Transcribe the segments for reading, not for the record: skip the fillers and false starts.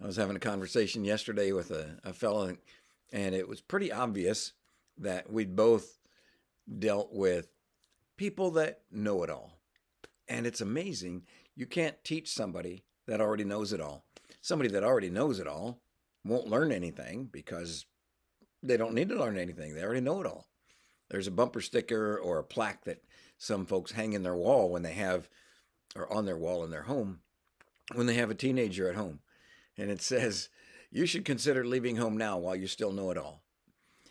I was having a conversation yesterday with a fellow, and it was pretty obvious that we'd both dealt with people that know it all. And it's amazing. You can't teach somebody that already knows it all. Somebody that already knows it all won't learn anything because they don't need to learn anything. They already know it all. There's a bumper sticker or a plaque that some folks hang in their wall when they have, or on their wall in their home, when they have a teenager at home. And it says, you should consider leaving home now while you still know it all.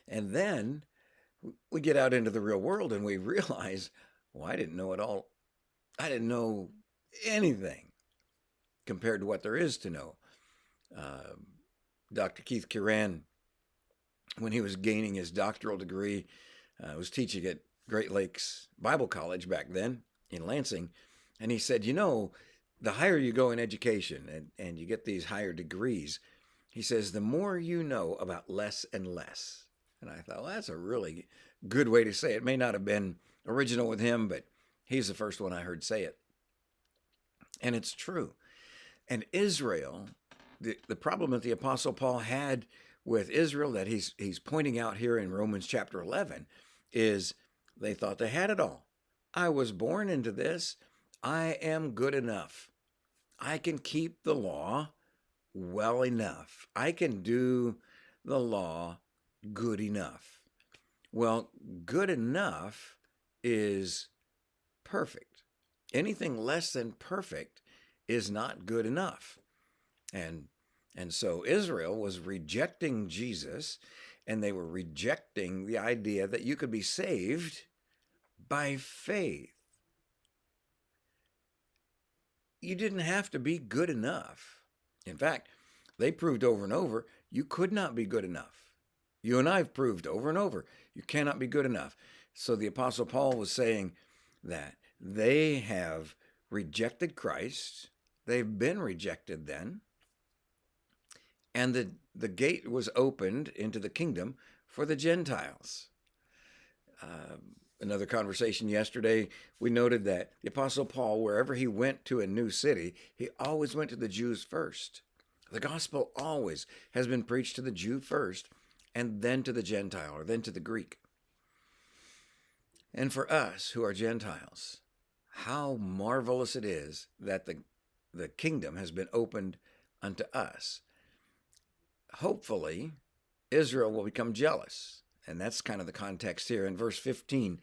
And then we get out into the real world and we realize, well, I didn't know it all. I didn't know anything compared to what there is to know. Dr. Keith Curran, when he was gaining his doctoral degree, was teaching at Great Lakes Bible College back then in Lansing. And he said, the higher you go in education and you get these higher degrees, he says, the more you know about less and less. And I thought, well, that's a really good way to say it. It may not have been original with him, but he's the first one I heard say it. And it's true. And Israel, the problem that the Apostle Paul had with Israel that he's pointing out here in Romans chapter 11 is they thought they had it all. I was born into this. I am good enough. I can keep the law well enough. I can do the law good enough. Well, good enough is perfect. Anything less than perfect is not good enough. And so Israel was rejecting Jesus, and they were rejecting the idea that you could be saved by faith. You didn't have to be good enough. In fact, they proved over and over you could not be good enough. You and I have proved over and over you cannot be good enough. So the Apostle Paul was saying that they have rejected Christ. They've been rejected then. And the gate was opened into the kingdom for the Gentiles. Another conversation yesterday, we noted that the Apostle Paul, wherever he went to a new city, he always went to the Jews first. The gospel always has been preached to the Jew first, and then to the Gentile, or then to the Greek. And for us who are Gentiles, how marvelous it is that the kingdom has been opened unto us. Hopefully, Israel will become jealous. And that's kind of the context here. In verse 15,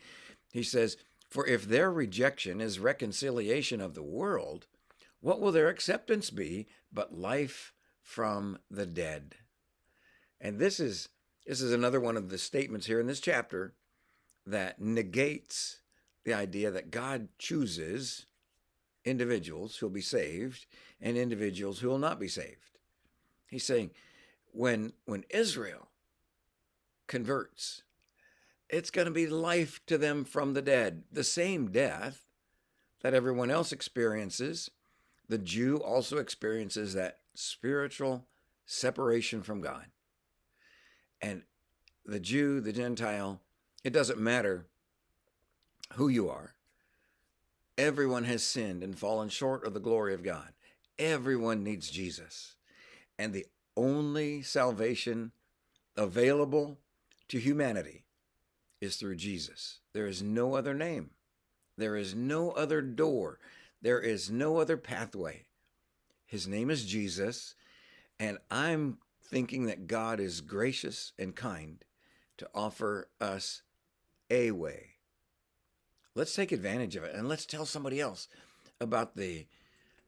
he says, for if their rejection is reconciliation of the world, what will their acceptance be but life from the dead? And this is another one of the statements here in this chapter that negates the idea that God chooses individuals who will be saved and individuals who will not be saved. He's saying, when Israel converts, it's going to be life to them from the dead. The same death that everyone else experiences, the Jew also experiences that spiritual separation from God. And the Jew, the Gentile, it doesn't matter who you are. Everyone has sinned and fallen short of the glory of God. Everyone needs Jesus. And the only salvation available to humanity is through Jesus. There is no other name. There is no other door. There is no other pathway. His name is Jesus, and I'm thinking that God is gracious and kind to offer us a way. Let's take advantage of it, and let's tell somebody else about the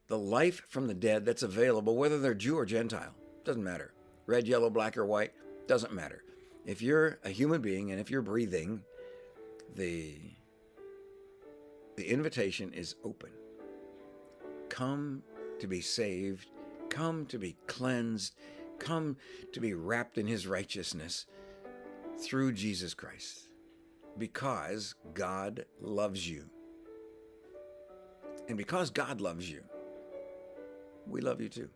life from the dead that's available, whether they're Jew or Gentile. Doesn't matter. Red, yellow, black, or white, doesn't matter. If you're a human being and if you're breathing, the invitation is open. Come to be saved. Come to be cleansed. Come to be wrapped in his righteousness through Jesus Christ. Because God loves you. And because God loves you, we love you too.